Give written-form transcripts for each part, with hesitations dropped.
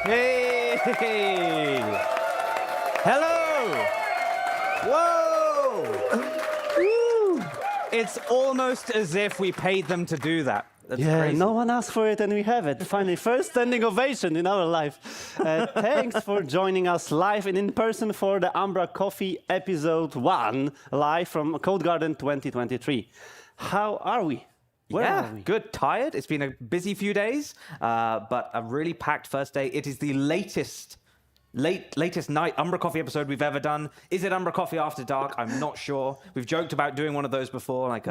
Hey! Hello! Whoa! Woo! It's almost as if we paid them to do that. That's crazy. No one asked for it and we have it. Finally, first standing ovation in our life. Thanks for joining us live and in person for the umbraCoffee episode 1, live from Codegarden 2023. How are we? Where are we? Good. Tired. It's been a busy few days, but a really packed first day. It is the latest night umbraCoffee episode we've ever done. Is it umbraCoffee After Dark? I'm not sure. We've joked about doing one of those before,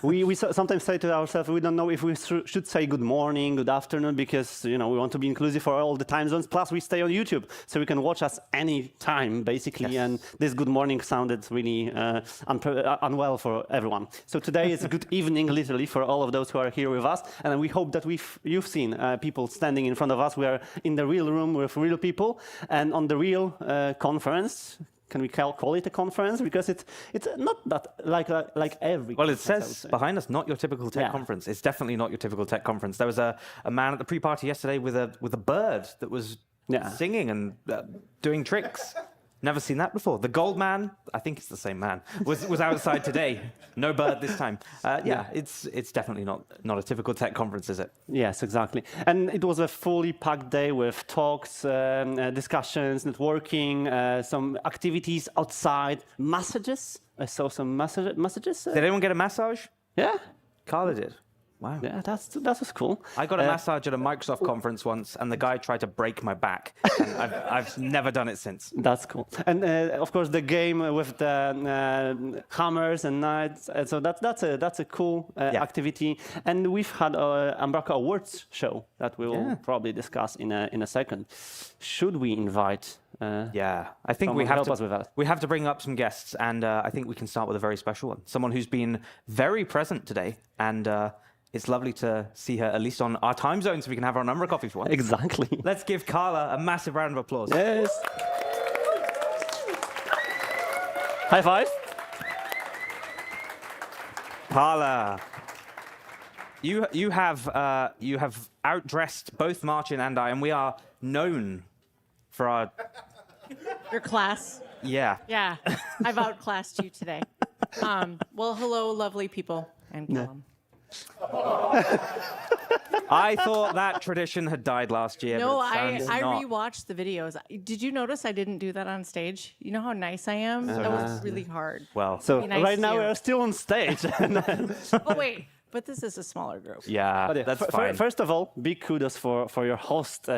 We sometimes say to ourselves, we don't know if we should say good morning, good afternoon, because we want to be inclusive for all the time zones. Plus, we stay on YouTube, so you can watch us any time, basically. Yes. And this good morning sounded really unwell for everyone. So today is a good evening, literally, for all of those who are here with us. And we hope that you've seen people standing in front of us. We are in the real room with real people, and on the real conference. Can we call it a conference? Because it's not that like every. Well, it says behind us, not your typical tech conference. It's definitely not your typical tech conference. There was a man at the pre-party yesterday with a bird that was singing and doing tricks. Never seen that before. The gold man, I think it's the same man, was outside today. No bird this time. It's definitely not a typical tech conference, is it? Yes, exactly. And it was a fully packed day with talks, discussions, networking, some activities outside, massages. I saw some massages. Did anyone get a massage? Yeah. Carla did. Wow. Yeah, that was cool. I got a massage at a Microsoft conference once, and the guy tried to break my back. And I've never done it since. That's cool. And of course, the game with the hammers and knights. So that's a cool activity. And we've had a umbraCo Awards show that we will probably discuss in a second. Should we invite? I think we have to bring up some guests, and I think we can start with a very special one. Someone who's been very present today, and it's lovely to see her, at least on our time zone, so we can have her on umbraCoffee for once. Exactly. Let's give Carla a massive round of applause. Yes. High five. Carla, you have outdressed both Marcin and I, and we are known for our... Your class. Yeah. Yeah, I've outclassed you today. Well, hello, lovely people. I'm Callum. I thought that tradition had died last year. No, but I rewatched the videos. Did you notice I didn't do that on stage? You know how nice I am? That was really hard. Well, so nice right now we're still on stage. Oh, wait. But this is a smaller group. Yeah, that's fine. First of all, big kudos for your hosting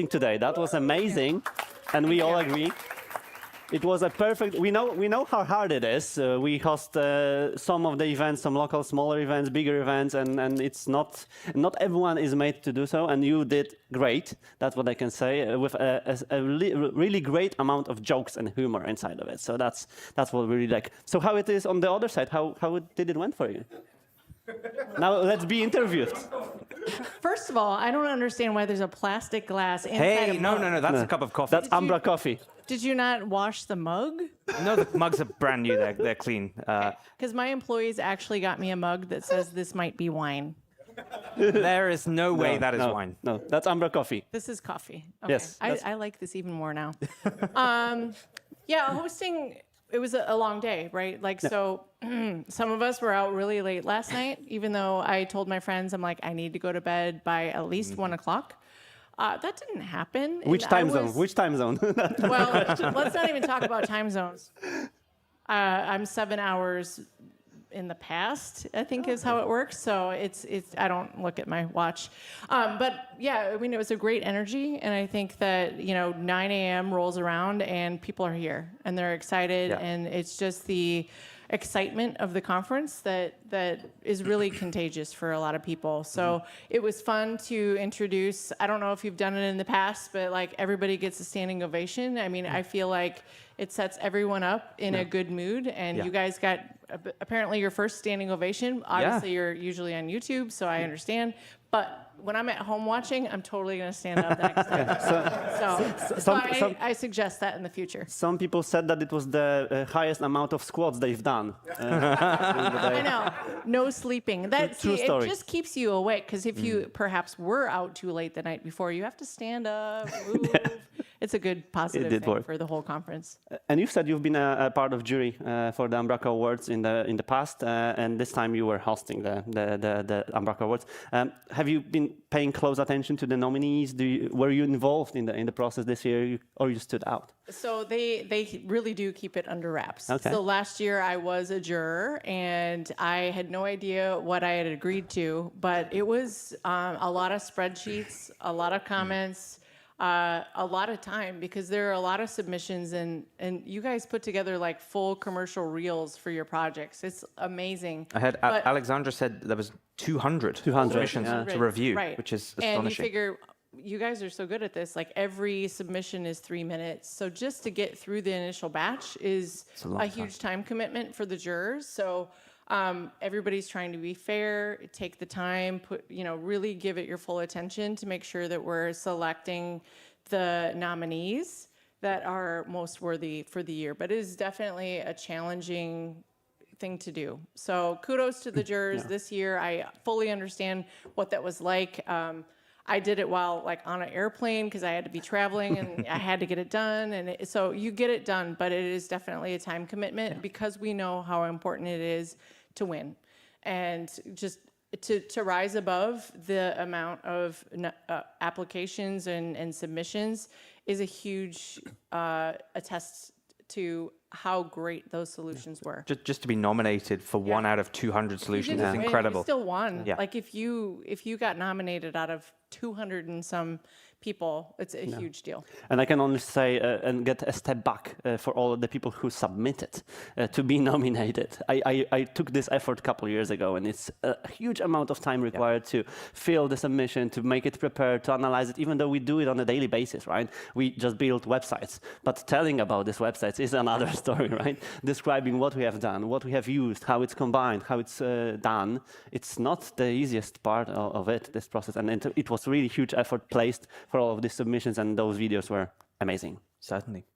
today. That was amazing, and we all agree. It was a perfect. We know how hard it is. We host some of the events, some local smaller events, bigger events, and it's not everyone is made to do so. And you did great. That's what I can say, with a really great amount of jokes and humor inside of it. So that's what we really like. So how it is on the other side? How did it went for you? Now let's be interviewed. First of all, I don't understand why there's a plastic glass inside a mug. No, that's a cup of coffee. That's umbraCoffee. Did you not wash the mug? No, the mugs are brand new. They're clean. Because my employees actually got me a mug that says this might be wine. There is no way that is wine. No, that's umbraCoffee. This is coffee. Okay. Yes. I like this even more now. Hosting, it was a long day, right? So some of us were out really late last night, even though I told my friends, I'm like, I need to go to bed by at least 1 o'clock. That didn't happen. Which time zone? Which time zone? Well, let's not even talk about time zones. I'm 7 hours in the past, I think is how it works. So it's I don't look at my watch. But yeah, I mean, it was a great energy. And I think that, 9 a.m. rolls around and people are here and they're excited. Yeah. And it's just the excitement of the conference that is really contagious for a lot of people. So it was fun to introduce. I don't know if you've done it in the past, but everybody gets a standing ovation. I mean, I feel like it sets everyone up in a good mood. And you guys got apparently your first standing ovation. Obviously, you're usually on YouTube, so I understand. But when I'm at home watching, I'm totally going to stand up the next day. So I suggest that in the future. Some people said that it was the highest amount of squats they've done. I know. No sleeping. True story. It just keeps you awake, because if you perhaps were out too late the night before, you have to stand up, move. It's a good positive thing for the whole conference. And you said you've been a part of jury for the umbraCo Awards in the past, and this time you were hosting the umbraCo Awards. Have you been paying close attention to the nominees? Were you involved in the process this year, or you stood out? So they really do keep it under wraps. Okay. So last year I was a juror, and I had no idea what I had agreed to, but it was a lot of spreadsheets, a lot of comments. A lot of time, because there are a lot of submissions, and you guys put together like full commercial reels for your projects. It's amazing. I had Alexandra said there was 200 submissions to review, which is astonishing. And you figure, you guys are so good at this, like every submission is 3 minutes. So just to get through the initial batch is a huge time commitment for the jurors. So everybody's trying to be fair, take the time, really give it your full attention to make sure that we're selecting the nominees that are most worthy for the year. But it is definitely a challenging thing to do. So kudos to the jurors this year. I fully understand what that was like. I did it while on an airplane, because I had to be traveling and I had to get it done. And so you get it done, but it is definitely a time commitment, because we know how important it is to win. And just to rise above the amount of applications and submissions is a huge attest to how great those solutions were. Just to be nominated for 1 out of 200 solutions is incredible. You still won. Yeah. Like if you got nominated out of 200 and some people, it's a huge deal. And I can only say and get a step back for all of the people who submitted to be nominated. I took this effort a couple of years ago, and it's a huge amount of time required to fill the submission, to make it prepared, to analyze it, even though we do it on a daily basis, right? We just build websites. But telling about these websites is another story, right? Describing what we have done, what we have used, how it's combined, how it's done. It's not the easiest part of this process. And it was really huge effort placed for all of these submissions, and those videos were amazing. Certainly.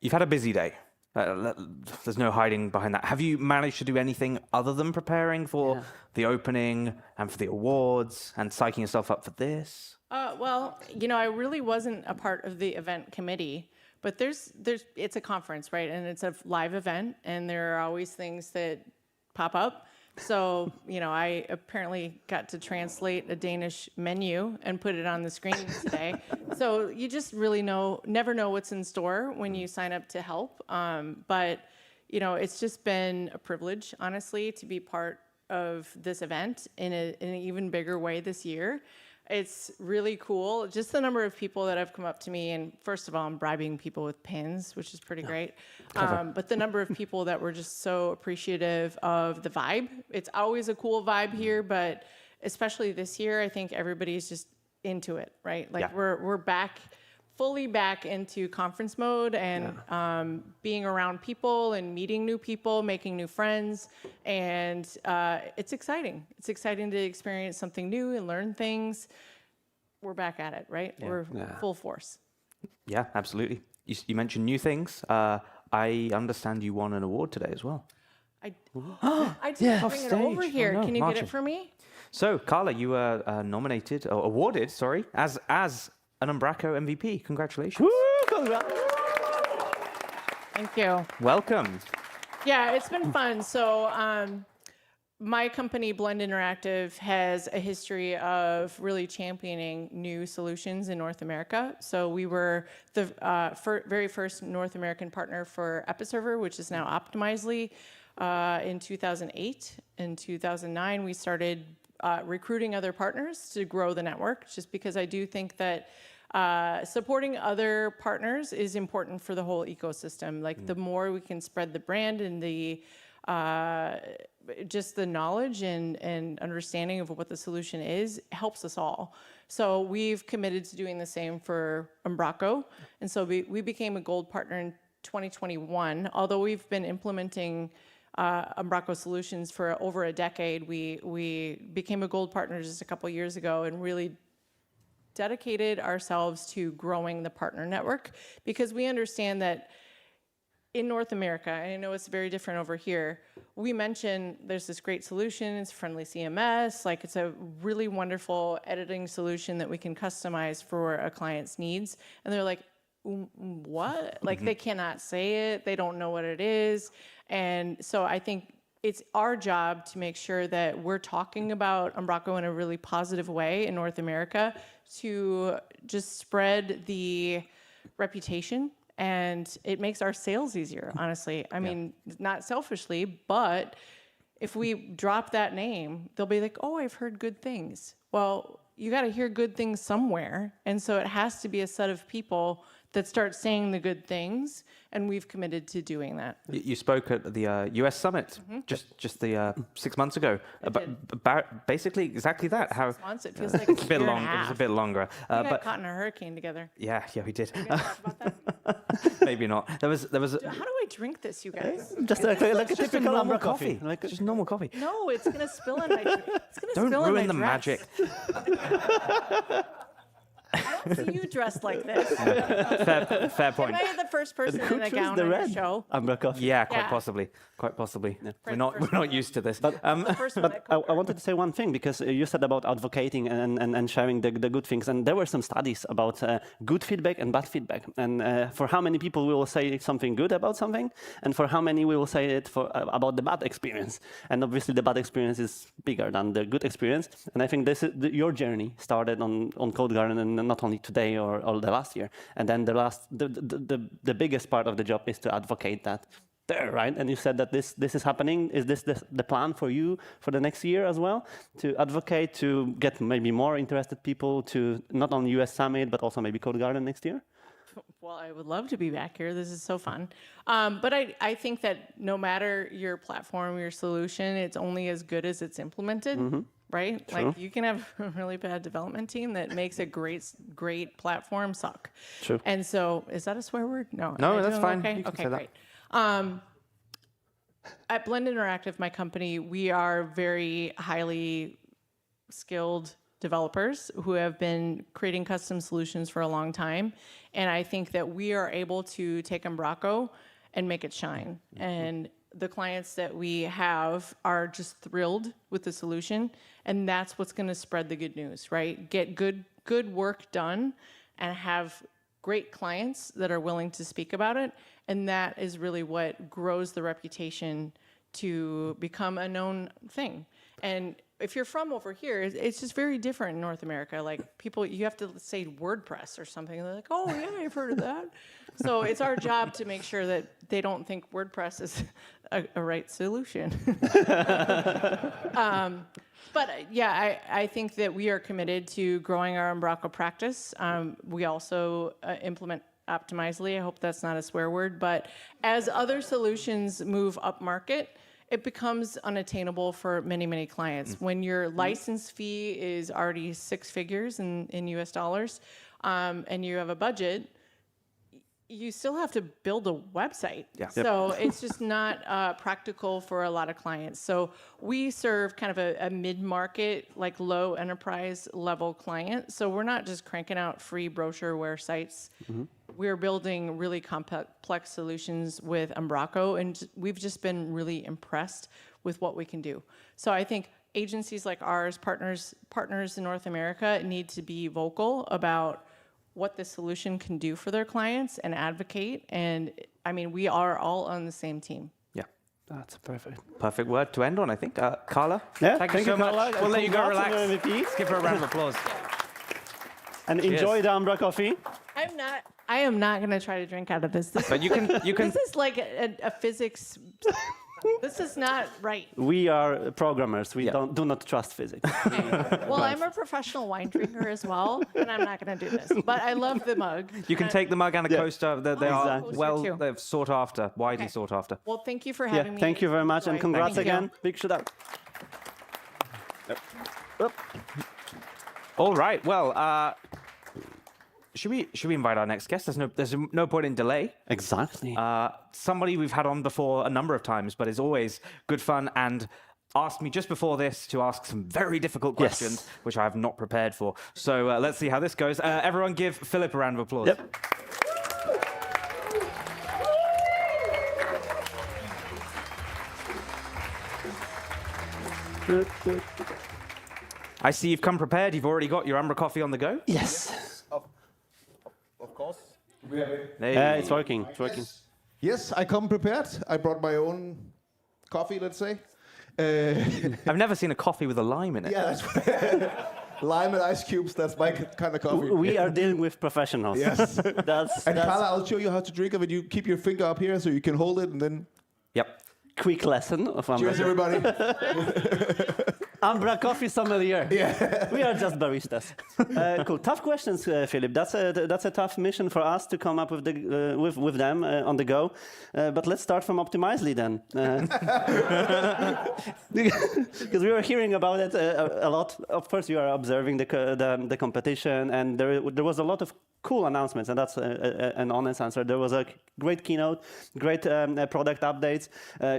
You've had a busy day. There's no hiding behind that. Have you managed to do anything other than preparing for the opening and for the awards and psyching yourself up for this? Well, I really wasn't a part of the event committee, but it's a conference, right? And it's a live event, and there are always things that pop up. So, I apparently got to translate a Danish menu and put it on the screen today. So you just really never know what's in store when you sign up to help. But, it's just been a privilege, honestly, to be part of this event in an even bigger way this year. It's really cool. Just the number of people that have come up to me, and first of all, I'm bribing people with pins, which is pretty great. But the number of people that were just so appreciative of the vibe. It's always a cool vibe here, but especially this year, I think everybody's just into it, right? We're fully back into conference mode, and being around people and meeting new people, making new friends, and it's exciting. It's exciting to experience something new and learn things. We're back at it, right? Yeah. We're full force. Yeah, absolutely. You mentioned new things. I understand you won an award today as well. I did bring it over here. Oh, no. Can you get it for me? So, Carla, you were nominated, or awarded, as an umbraCo MVP. Congratulations. Woo, congrats. Thank you. Welcome. Yeah, it's been fun. So my company, Blend Interactive, has a history of really championing new solutions in North America. So we were the very first North American partner for Episerver, which is now Optimizely, in 2008. In 2009, we started recruiting other partners to grow the network, just because I do think that supporting other partners is important for the whole ecosystem. Like the more we can spread the brand and the just the knowledge and understanding of what the solution is helps us all. So we've committed to doing the same for umbraCo. And so we became a gold partner in 2021, although we've been implementing umbraCo Solutions for over a decade. We became a gold partner just a couple years ago and really dedicated ourselves to growing the partner network, because we understand that in North America, and I know it's very different over here, we mention there's this great solution, it's friendly CMS, like it's a really wonderful editing solution that we can customize for a client's needs. And they're like, what? Like they cannot say it, they don't know what it is. And so I think it's our job to make sure that we're talking about umbraCo in a really positive way in North America to just spread the reputation. And it makes our sales easier, honestly. I mean, not selfishly, but if we drop that name, they'll be like, oh, I've heard good things. Well, you got to hear good things somewhere. And so it has to be a set of people that start saying the good things, and we've committed to doing that. You spoke at the US Summit just the 6 months ago about basically exactly that. 6 months? It feels like it's a bit long. It was a bit longer. We got caught in a hurricane together. Yeah, we did. You guys talk about that? Maybe not. There was. How do I drink this, you guys? Just like a typical normal umbraCoffee. Like just normal coffee. No, it's gonna spill in my. It's gonna Don't spill ruin in the my dress. magic. I don't see you dressed like this. Fair point. Am I the first person Who in a chose gown the on your red show? umbraCoffee? Yeah, quite Yeah. possibly. Quite possibly. Fred, We're not used to this. The first one But I wanted to say one thing, because you said about advocating and sharing the good things. And there were some studies about good feedback and bad feedback. And for how many people we will say something good about something, and for how many we will say it about the bad experience. And obviously the bad experience is bigger than the good experience. And I think this is your journey started on Codegarden, and not only today or the last year. And then the biggest part of the job is to advocate that there, right? And you said that this is happening. Is this the plan for you for the next year as well? To advocate, to get maybe more interested people to not only US Summit, but also maybe Codegarden next year? Well, I would love to be back here. This is so fun. But I think that no matter your platform, your solution, it's only as good as it's implemented, right? True. Like you can have a really bad development team that makes a great platform suck. True. And so, is that a swear word? No. No, Am I that's doing fine. Okay, You can okay, say that. great. At Blend Interactive, my company, we are very highly skilled developers who have been creating custom solutions for a long time. And I think that we are able to take umbraCo and make it shine. And the clients that we have are just thrilled with the solution. And that's what's going to spread the good news, right? Get good work done and have great clients that are willing to speak about it. And that is really what grows the reputation to become a known thing. And if you're from over here, it's just very different in North America. Like people, you have to say WordPress or something. And they're like, oh yeah, I've heard of that. So it's our job to make sure that they don't think WordPress is a right solution. But yeah, I think that we are committed to growing our umbraCo practice. We also implement Optimizely. I hope that's not a swear word. But as other solutions move up market, it becomes unattainable for many, many clients. When your license fee is already 6 figures in US dollars, and you have a budget, you still have to build a website. Yeah. So it's just not practical for a lot of clients. So we serve kind of a mid-market, like low enterprise level client. So we're not just cranking out free brochureware sites. We're building really complex solutions with umbraCo, and we've just been really impressed with what we can do. So I think agencies like ours, partners in North America, need to be vocal about what the solution can do for their clients and advocate. And I mean, we are all on the same team. Yeah. That's perfect. Perfect word to end on, I think. Carla, Yeah, thank you so Carla. much. We'll let you go Congrats on relax. the MVP. Let's give her a round of applause. And Cheers. enjoy the umbraCoffee. I am not going to try to drink out of this. But you can. This is like a physics. This is not right. We are programmers. We do not trust physics. Well, I'm a professional wine drinker as well, and I'm not going to do this. But I love the mug. You can take the mug and a coaster. They are Exactly. they're sought after, widely sought after. Well, thank you for Yeah, having me. thank you very much, and Enjoy. congrats Thank you. again. Big shout out. All right. Well, should we invite our next guest? There's no point in delay. Exactly. Somebody we've had on before a number of times, but is always good fun and asked me just before this to ask some very difficult questions, which I have not prepared for. So let's see how this goes. Everyone give Philip a round of applause. Yep. I see you've come prepared. You've already got your umbraCoffee on the go. Yes. Of course. We have it. It's working. It's working. Yes, I come prepared. I brought my own coffee, let's say. I've never seen a coffee with a lime in it. Yeah, that's lime and ice cubes. That's my kind of coffee. We are dealing with professionals. Yes. that's Carla, I'll show you how to drink it. You keep your finger up here so you can hold it, and then. Yep. Quick lesson of Cheers, everybody. umbraCoffee sommelier. Yeah. We are just baristas. Cool. Tough questions, Philip. That's a tough mission for us to come up with with them on the go. But let's start from Optimizely then, because we were hearing about it a lot. Of course, you are observing the competition, and there was a lot of cool announcements, and that's an honest answer. There was a great keynote, great product updates.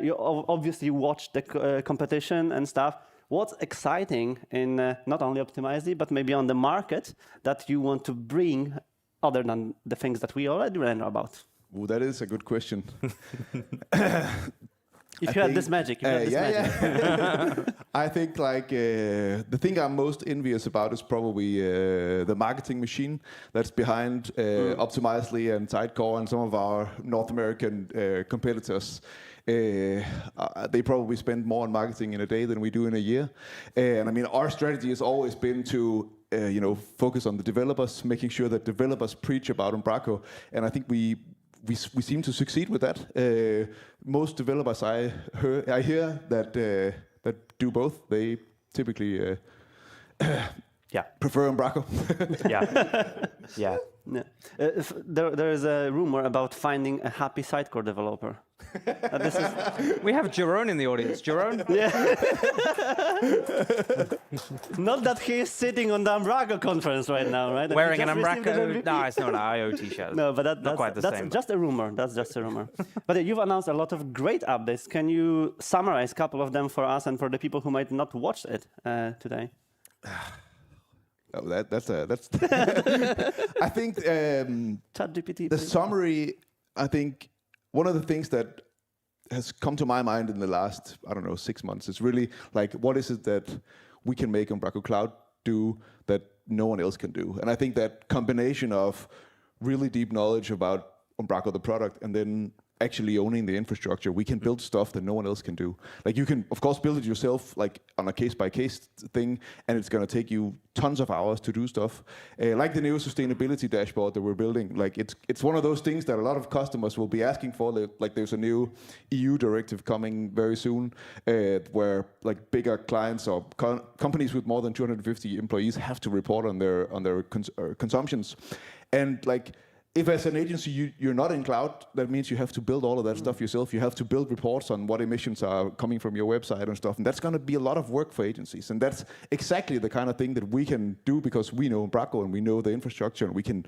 You obviously watched the competition and stuff. What's exciting in not only Optimizely, but maybe on the market that you want to bring other than the things that we already know about? Ooh, that is a good question. If you had this magic, I think the thing I'm most envious about is probably the marketing machine that's behind Optimizely and Sidecore and some of our North American competitors. They probably spend more on marketing in a day than we do in a year. And I mean, our strategy has always been to focus on the developers, making sure that developers preach about umbraCo. And I think we seem to succeed with that. Most developers I hear that do both, they typically prefer umbraCo. Yeah. There is a rumor about finding a happy Sidecore developer. We have Jerome in the audience. Jerome? Yeah. Not that he is sitting on the umbraCo conference right now, right? Wearing an umbraCo. No, it's not an IO t-shirt. No, but that's quite the same. Just a rumor. That's just a rumor. But you've announced a lot of great updates. Can you summarize a couple of them for us and for the people who might not watch it today? Oh, that's I think ChatGPT. the summary. I think one of the things that has come to my mind in the last 6 months is really like, what is it that we can make umbraCo Cloud do that no one else can do? And I think that combination of really deep knowledge about umbraCo the product and then actually owning the infrastructure, we can build stuff that no one else can do. Like, you can of course build it yourself, like on a case-by-case thing, and it's going to take you tons of hours to do stuff. Like the new sustainability dashboard that we're building, like it's one of those things that a lot of customers will be asking for. Like, there's a new EU directive coming very soon, where like bigger clients or companies with more than 250 employees have to report on their consumptions, and like, if as an agency you're not in cloud, that means you have to build all of that stuff yourself. You have to build reports on what emissions are coming from your website and stuff. And that's going to be a lot of work for agencies. And that's exactly the kind of thing that we can do because we know umbraCo and we know the infrastructure, and we can,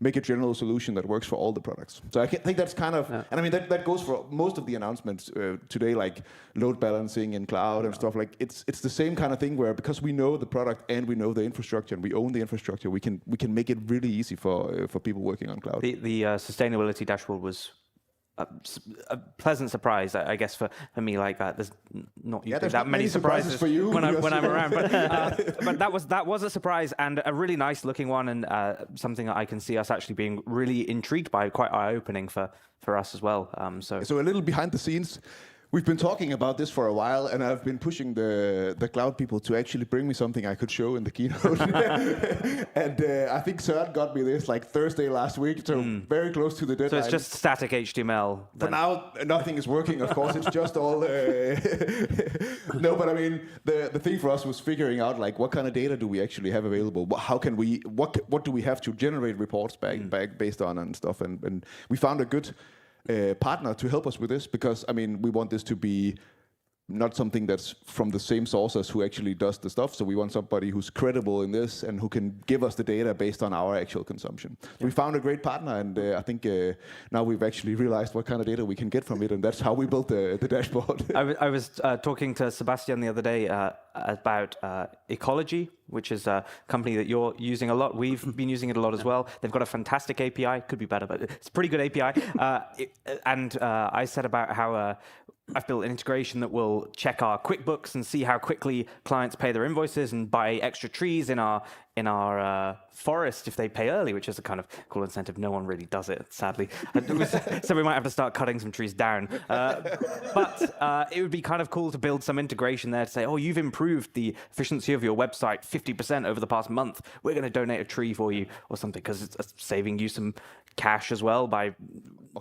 make a general solution that works for all the products. So I think that's kind of, and I mean, that goes for most of the announcements today, like load balancing in cloud and stuff. Like, it's the same kind of thing where, because we know the product and we know the infrastructure and we own the infrastructure, we can make it really easy for people working on cloud. The sustainability dashboard was a pleasant surprise, I guess, for me. Like, there's not usually that many surprises for you when I'm around. But that was a surprise, and a really nice looking one, and something that I can see us actually being really intrigued by, quite eye-opening for us as well. So a little behind the scenes. We've been talking about this for a while, and I've been pushing the cloud people to actually bring me something I could show in the keynote. And I think Søren got me this like Thursday last week, so very close to the deadline. So it's just static HTML. For now, nothing is working, of course. It's just all... No, but I mean, the thing for us was figuring out, like, what kind of data do we actually have available? How can we... What do we have to generate reports back based on and stuff? And we found a good... partner to help us with this, because I mean, we want this to be not something that's from the same source as who actually does the stuff. So we want somebody who's credible in this and who can give us the data based on our actual consumption. Yeah. We found a great partner, and I think now we've actually realized what kind of data we can get from it, and that's how we built the dashboard. I was talking to Sebastian the other day about Ecology, which is a company that you're using a lot. We've been using it a lot as well. They've got a fantastic API. Could be better, but it's a pretty good API. I said about how I've built an integration that will check our QuickBooks and see how quickly clients pay their invoices and buy extra trees in our forest if they pay early, which is a kind of cool incentive. No one really does it, sadly. So we might have to start cutting some trees down. But it would be kind of cool to build some integration there to say, oh, you've improved the efficiency of your website 50% over the past month. We're going to donate a tree for you or something, because it's saving you some cash as well by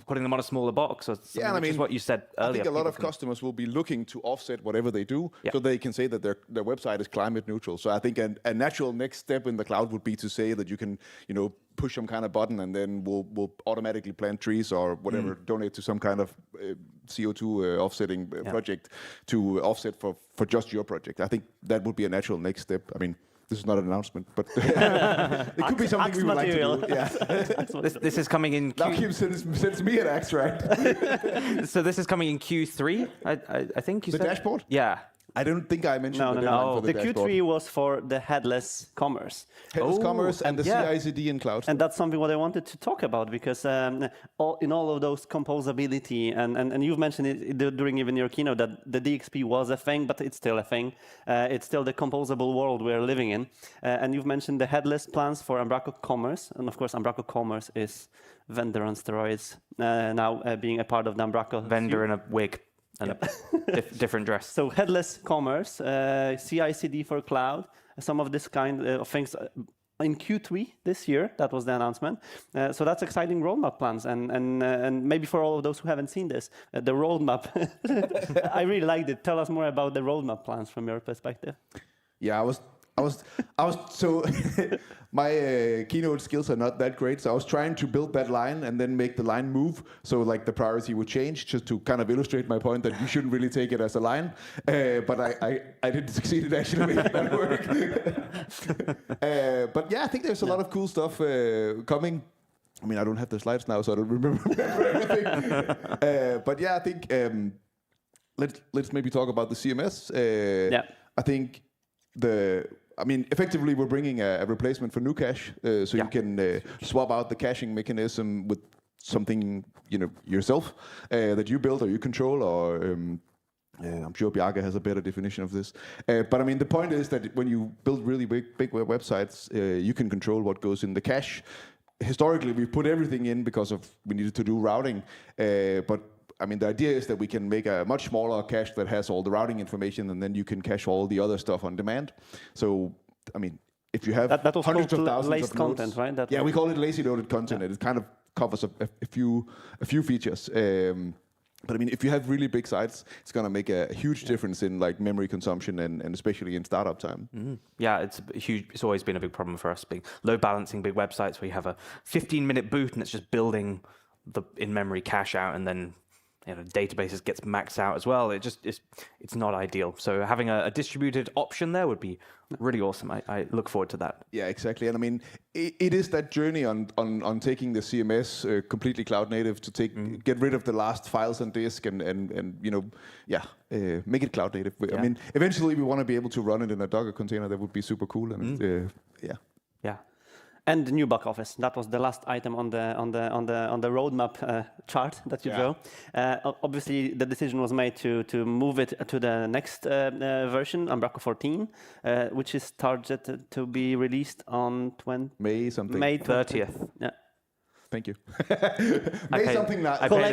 putting them on a smaller box, or something, which is what you said earlier. I think a lot of customers will be looking to offset whatever they do, so they can say that their website is climate neutral. So I think a natural next step in the cloud would be to say that you can, push some kind of button, and then we'll automatically plant trees or whatever, donate to some kind of CO2 offsetting project to offset for just your project. I think that would be a natural next step. I mean, this is not an announcement, but it could be something we would like to do. Yeah. This is coming in. Now Kim sends me an axe, right? So this is coming in Q3, I think you said? The dashboard? Yeah. I don't think I mentioned No. the dashboard. Q3 was for the headless commerce. Headless commerce and the CI/CD in cloud. And that's something what I wanted to talk about, because in all of those composability, and you've mentioned it during even your keynote that the DXP was a thing, but it's still a thing. It's still the composable world we're living in. And you've mentioned the headless plans for umbraCoffee, and of course umbraCoffee is vendor on steroids, now being a part of the umbraCoffee. Vendor in a wig. And a different dress. So headless commerce, CI/CD for cloud, some of this kind of things in Q3 this year. That was the announcement. So that's exciting roadmap plans, and maybe for all of those who haven't seen this, the roadmap. I really liked it. Tell us more about the roadmap plans from your perspective. Yeah, I was so my keynote skills are not that great, so I was trying to build that line and then make the line move, so like the priority would change, just to kind of illustrate my point that you shouldn't really take it as a line. But I didn't succeed in actually making that work. But yeah, I think there's a lot of cool stuff coming. I mean, I don't have the slides now, so I don't remember everything. But yeah, I think let's maybe talk about the CMS. I think effectively, we're bringing a replacement for Nucash, so you can swap out the caching mechanism with something yourself that you build or you control, or I'm sure Bjarke has a better definition of this. But I mean, the point is that when you build really big web websites, you can control what goes in the cache. Historically, we put everything in because we needed to do routing, but I mean, the idea is that we can make a much smaller cache that has all the routing information, and then you can cache all the other stuff on demand. So, I mean, if you have hundreds of thousands laced of content, nodes, right? we call it lazy loaded content, and it kind of covers a few features. But I mean, if you have really big sites, it's going to make a huge difference in like memory consumption and especially in startup time. Mm-hmm. Yeah, it's always been a big problem for us, being load balancing big websites where you have a 15-minute boot and it's just building the in-memory cache out, and then databases gets maxed out as well. It's not ideal. So having a distributed option there would be really awesome. I look forward to that. Yeah, exactly. And I mean, it is that journey on taking the CMS completely cloud native to get rid of the last files on disk and make it cloud native. I mean, eventually we want to be able to run it in a Docker container. That would be super cool. And Yeah. And the new back office. That was the last item on the roadmap chart that you drew. Obviously, the decision was made to move it to the next version, umbraCoffee 14, which is targeted to be released on May 30th. Yeah. Thank you.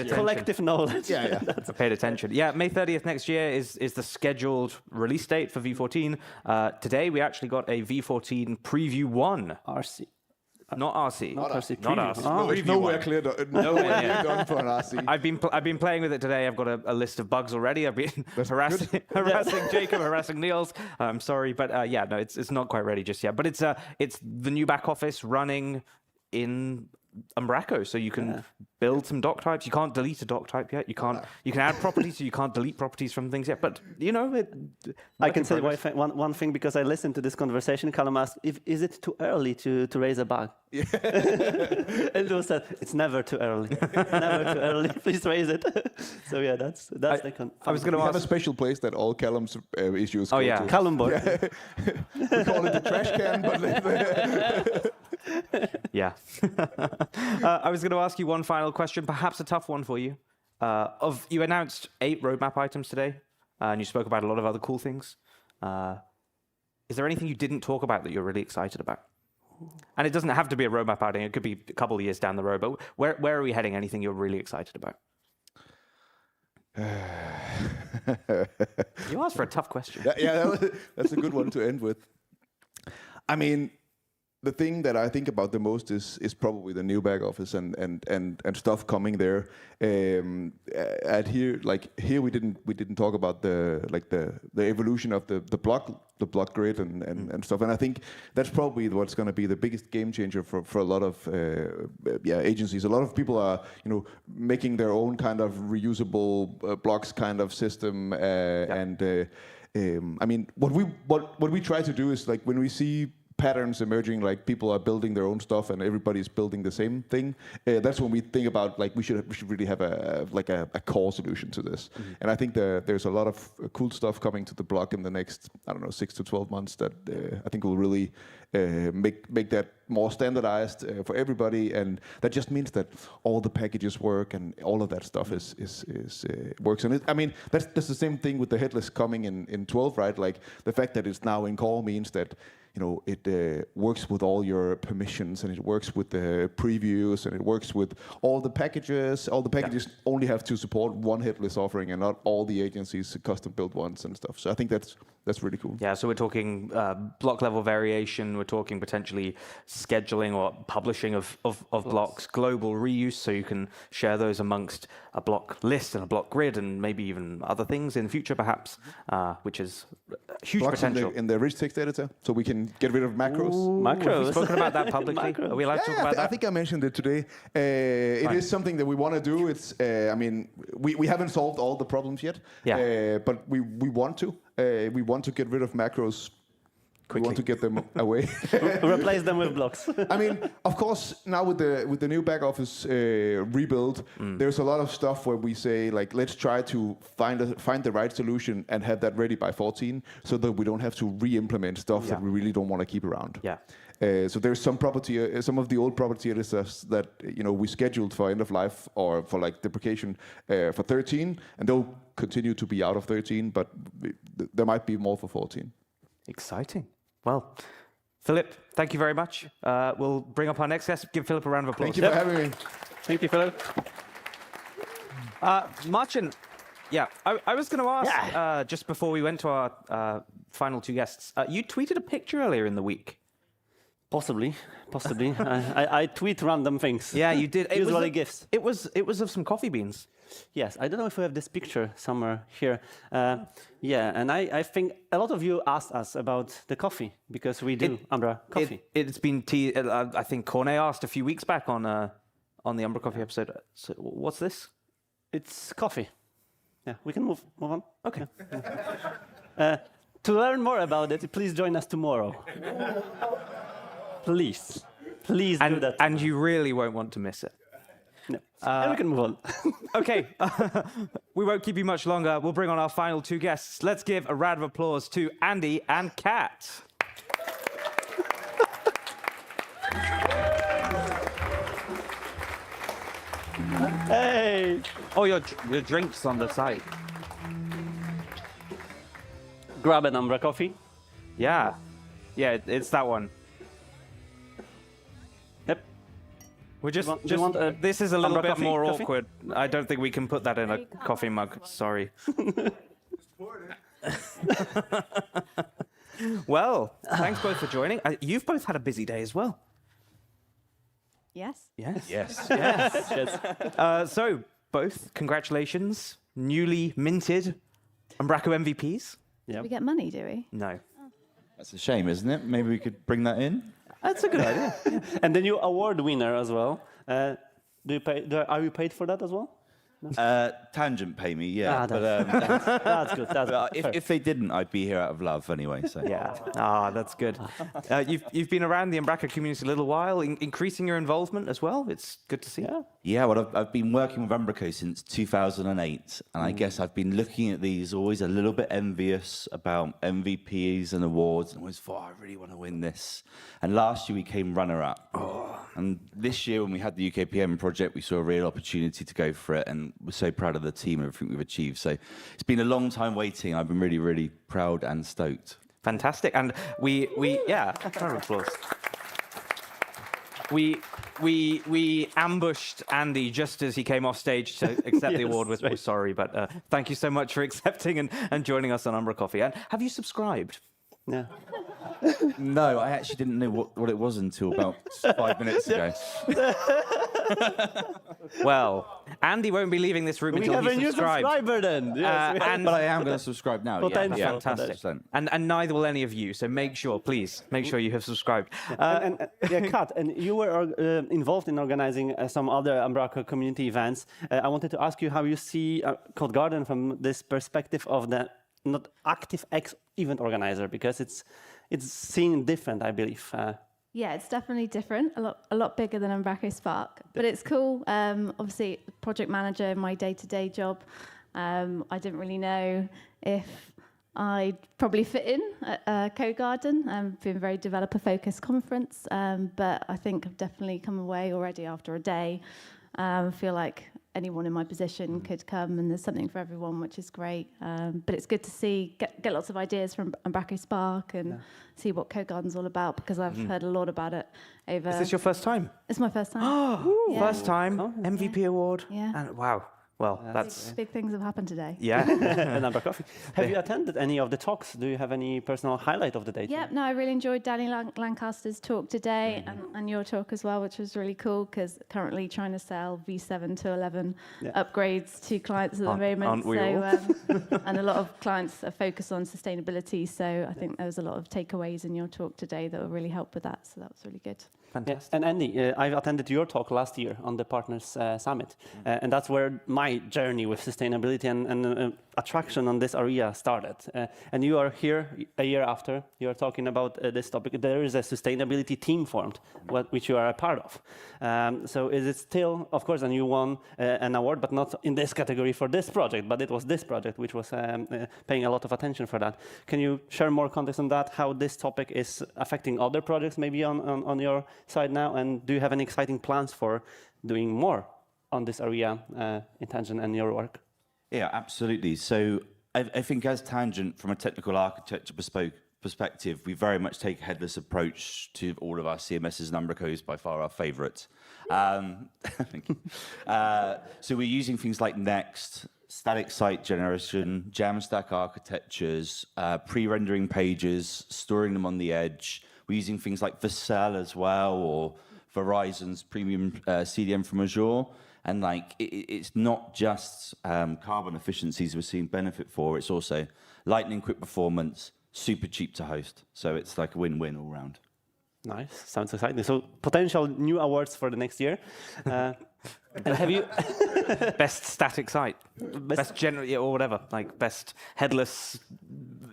Collective knowledge. Yeah. I paid attention. Yeah, May 30th next year is the scheduled release date for V14. Today we actually got a V14 Preview 1. RC. Not RC. Not RC. Not RC. It's nowhere clear done for an RC. I've been playing with it today. I've got a list of bugs already. I've been harassing Jacob, harassing Niels. I'm sorry, but it's not quite ready just yet. But it's the new back office running in umbraCo, so you can build some doc types. You can't delete a doc type yet. You can't. You can add properties, so you can't delete properties from things yet. But I can say one thing because I listened to this conversation. Callum asked, "Is it too early to raise a bug?" Yeah. And Lou said, "It's never too early. Never too early. Please raise it." So yeah, that's I was going to have a ask. special place that all Callum's issues go yeah. to. Callum board. We call it the trash can, but Yeah. I was going to ask you one final question, perhaps a tough one for you. You announced 8 roadmap items today, and you spoke about a lot of other cool things. Is there anything you didn't talk about that you're really excited about? And it doesn't have to be a roadmap item. It could be a couple of years down the road. But where are we heading? Anything you're really excited about? You asked for a tough question. Yeah, that's a good one to end with. I mean, the thing that I think about the most is probably the new back office and stuff coming there. Here we didn't talk about the evolution of the block grid and stuff. And I think that's probably what's going to be the biggest game changer for a lot of agencies. A lot of people are making their own kind of reusable blocks kind of system. I mean, what we try to do is like when we see patterns emerging, like people are building their own stuff and everybody's building the same thing. That's when we think about like we should really have a core solution to this. Mm-hmm. And I think there's a lot of cool stuff coming to the block in the next 6 to 12 months that I think will really make that more standardized for everybody. And that just means that all the packages work and all of that stuff is works. And I mean that's the same thing with the headless coming in 12, right? Like the fact that it's now in core means that it works with all your permissions and it works with the previews and it works with all the packages. All the packages only have to support one headless offering and not all the agencies custom built ones and stuff. So I think that's really cool. Yeah, so we're talking block level variation. We're talking potentially scheduling or publishing of blocks, global reuse, so you can share those amongst a block list and a block grid and maybe even other things in the future perhaps, which is huge blocks potential. In the rich text editor, so we can get rid of macros. Macros. Have we spoken about that publicly? Are we allowed to talk about that? I think I mentioned it today. It is something that we want to do. It's, I mean, we haven't solved all the problems yet, but we want to. We want to get rid of macros. Quickly. We want to get them away. Replace them with blocks. I mean, of course, now with the new back office rebuild, there's a lot of stuff where we say like, let's try to find the right solution and have that ready by 14, so that we don't have to re-implement stuff that we really don't want to keep around. Yeah. So there's some some of the old property editors that we scheduled for end of life or for like deprecation for 13, and they'll continue to be out of 13, but there might be more for 14. Exciting. Well, Philip, thank you very much. We'll bring up our next guest. Give Philip a round of applause. Thank you for having me. Thank you, Philip. Martin, I was going to ask, just before we went to our final 2 guests, you tweeted a picture earlier in the week. Possibly. I tweet random things. Yeah, you did. Usually gifts. It was of some coffee beans. Yes, I don't know if we have this picture somewhere here. And I think a lot of you asked us about the coffee because we do umbraCoffee. It's been I think Cornet asked a few weeks back on the umbraCoffee episode. So what's this? It's coffee. Yeah, we can move on. Okay. To learn more about it, please join us tomorrow. Please do that. And you really won't want to miss it. No. And we can move on. Okay. We won't keep you much longer. We'll bring on our final 2 guests. Let's give a round of applause to Andy and Kat. Hey! Oh, your drink's on the side. Grab an umbraCoffee. Yeah, it's that one. Yep. We're just want this is a little bit more coffee? awkward. I don't think we can put that in a coffee mug. Sorry. Well, thanks both for joining. You've both had a busy day as well. Yes. Yes. So, both, congratulations. Newly minted umbraCo MVPs. Do we get money, do we? No. That's a shame, isn't it? Maybe we could bring that in. That's a good idea. And the new award winner as well. Are you paid for that as well? Tangent pay me, yeah. That's good. If they didn't, I'd be here out of love anyway. So. Yeah. That's good. You've been around the umbraCo community a little while, increasing your involvement as well. It's good to see. Yeah, well, I've been working with umbraCo since 2008, and I guess I've been looking at these always a little bit envious about MVPs and awards, and always thought, I really want to win this. And last year we came runner-up. And this year when we had the UKPM project, we saw a real opportunity to go for it, and we're so proud of the team and everything we've achieved. So it's been a long time waiting. I've been really, really proud and stoked. Fantastic. And we round of applause. We ambushed Andy just as he came off stage to accept the award. We're sorry, but thank you so much for accepting and joining us on umbraCoffee. And have you subscribed? Yeah. No, I actually didn't know what it was until about 5 minutes ago. Well, Andy won't be leaving this room until We have he a new subscribes. subscriber then. Yes, But I am going to subscribe now. Potential. Yeah, Fantastic. 100%. And neither will any of you. So make sure you have subscribed. Kat, and you were involved in organizing some other umbraCo community events. I wanted to ask you how you see Codegarden from this perspective of the not active event organizer, because it's seen different, I believe. Yeah, it's definitely different. A lot bigger than umbraCo Spark, but it's cool. Obviously, project manager in my day-to-day job. I didn't really know if I'd probably fit in at Codegarden. Been a very developer-focused conference, but I think I've definitely come away already after a day. I feel like anyone in my position could come, and there's something for everyone, which is great. But it's good to see, get lots of ideas from umbraCo Spark and see what Codegarden's all about, because I've heard a lot about it over... Is this your first time? It's my first time. Yeah. First time, MVP award. Yeah. And wow. Well, that's... Big things have happened today. Yeah. And umbraCoffee. Have you attended any of the talks? Do you have any personal highlight of the day? Yeah, no, I really enjoyed Danny Lancaster's talk today and your talk as well, which was really cool, because currently trying to sell V7 to 11 upgrades to clients at the moment. Aren't we all? And a lot of clients are focused on sustainability. So I think there was a lot of takeaways in your talk today that will really help with that. So that was really good. Fantastic. And Andy, I attended your talk last year on the Partners Summit, and that's where my journey with sustainability and attraction on this area started. And you are here a year after. You are talking about this topic. There is a sustainability team formed, which you are a part of. So is it still, of course, and you won an award, but not in this category for this project, but it was this project which was paying a lot of attention for that. Can you share more context on that, how this topic is affecting other projects maybe on your side now, and do you have any exciting plans for doing more on this area in Tangent and your work? Yeah, absolutely. So I think as Tangent, from a technical architecture perspective, we very much take a headless approach to all of our CMSs and umbraCos, by far our favourite. Thank you. So we're using things like Next, static site generation, Jamstack architectures, pre-rendering pages, storing them on the edge. We're using things like Vercel as well, or Verizon's premium CDN from Azure. And like, it's not just carbon efficiencies we're seeing benefit for, it's also lightning quick performance, super cheap to host. So it's like a win-win all round. Nice, sounds exciting. So potential new awards for the next year. And have you best static site, best general, or whatever, like best headless,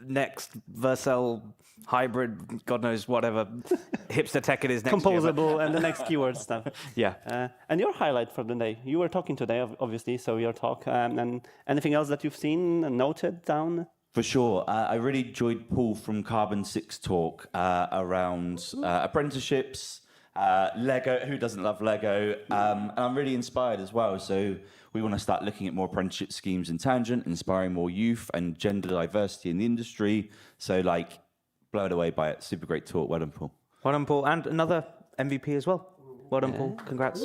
Next, Vercel, hybrid, God knows whatever, hipster tech it is next composable year, and the next keyword stuff. Yeah. And your highlight for the day, you were talking today, obviously, so your talk, and anything else that you've seen and noted down? For sure. I really enjoyed Paul from Carbon 6 talk around apprenticeships, Lego. Who doesn't love Lego? And I'm really inspired as well. So we want to start looking at more apprenticeship schemes in Tangent, inspiring more youth and gender diversity in the industry. So like, blown away by it. Super great talk. Well done, Paul. Well done, Paul. And another MVP as well. Well done, Paul. Congrats.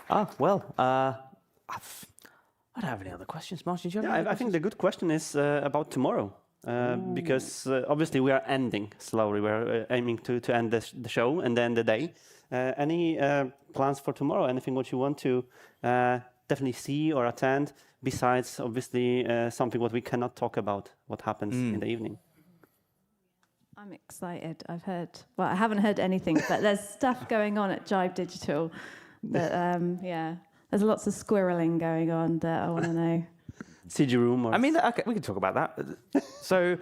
I don't have any other questions. Martin, do you have any other I think the good question is about tomorrow. Because obviously we are ending slowly. We're aiming to end the show and then the day. Any plans for tomorrow? Anything what you want to definitely see or attend, besides obviously something what we cannot talk about, what happens in the evening? I'm excited. I've heard, well, I haven't heard anything, but there's stuff going on at Jive Digital that, yeah, there's lots of squirreling going on that I want to know. CG room. I mean, okay, we can talk about that. So,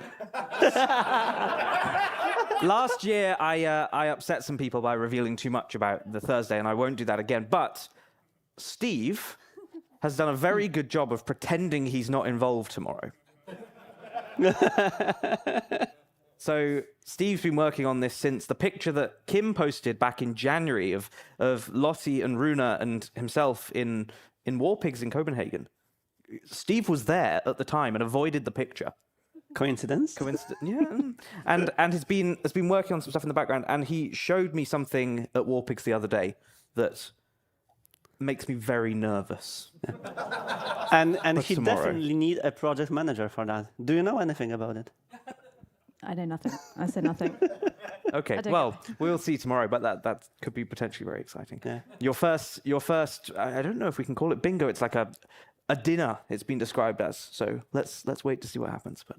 last year I upset some people by revealing too much about the Thursday, and I won't do that again. But Steve has done a very good job of pretending he's not involved tomorrow. So Steve's been working on this since the picture that Kim posted back in January of Lottie and Runa and himself in War Pigs in Copenhagen. Steve was there at the time and avoided the picture. Coincidence? Yeah. And has been working on some stuff in the background, and he showed me something at War Pigs the other day that makes me very nervous. And he tomorrow. definitely need a project manager for that. Do you know anything about it? I know nothing. I say nothing. Okay, well, we'll see tomorrow, but that could be potentially very exciting. Yeah. Your first, I don't know if we can call it bingo. It's like a dinner, it's been described as. So let's wait to see what happens, but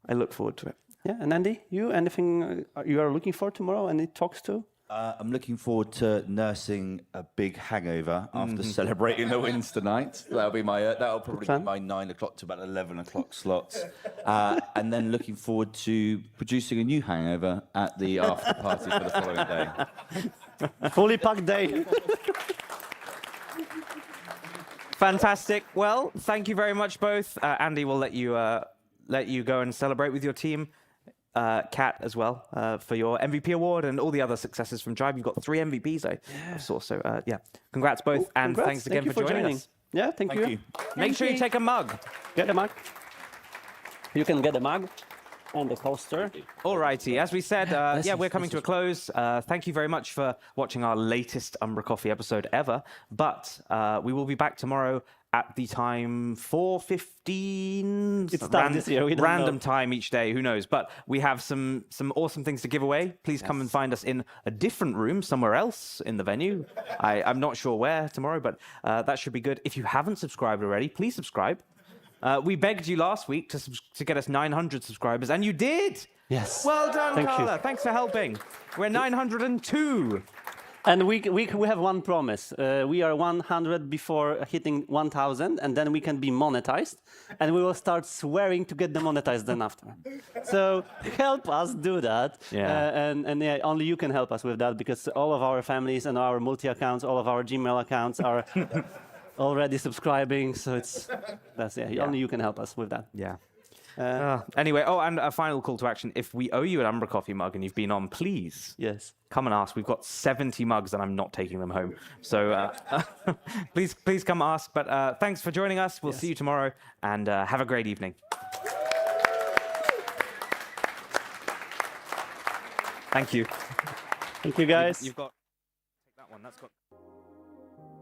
I look forward to it. Yeah, and Andy, anything you are looking for tomorrow? Any talks too? I'm looking forward to nursing a big hangover after celebrating the wins tonight. That'll probably be my 9 o'clock to about 11 o'clock slots, and then looking forward to producing a new hangover at the after party for the following day. Fully packed day. Fantastic. Well, thank you very much, both. Andy will let you go and celebrate with your team. Kat as well for your MVP award and all the other successes from Jive. You've got 3 MVPs, I saw. So yeah, congrats both, and congrats. thanks again for joining us. Yeah, thank you. Make sure you take a mug. Get a mug. You can get a mug and a coaster. All righty. As we said, yeah, we're coming to a close. Thank you very much for watching our latest umbraCoffee episode ever. But we will be back tomorrow at the time 4:15. It's time this year. We don't random know. time each day. Who knows? But we have some awesome things to give away. Please come and find us in a different room somewhere else in the venue. I'm not sure where tomorrow, but that should be good. If you haven't subscribed already, please subscribe. We begged you last week to get us 900 subscribers, and you did. Yes. Well done, Thank you. Carla. Thanks for helping. We're 902. And we have one promise. We are 100 before hitting 1,000, and then we can be monetized, and we will start swearing to get demonetized then after. So help us do that. Yeah. And yeah, only you can help us with that, because all of our families and our multi-accounts, all of our Gmail accounts are already subscribing. So only you can help us with that. Yeah. Anyway, and a final call to action. If we owe you an umbraCoffee mug and you've been on, please come and ask. We've got 70 mugs and I'm not taking them home. So please come ask. But thanks for joining us. We'll see you tomorrow, and have a great evening. Thank you. Thank you, guys. You've got take that one. That's got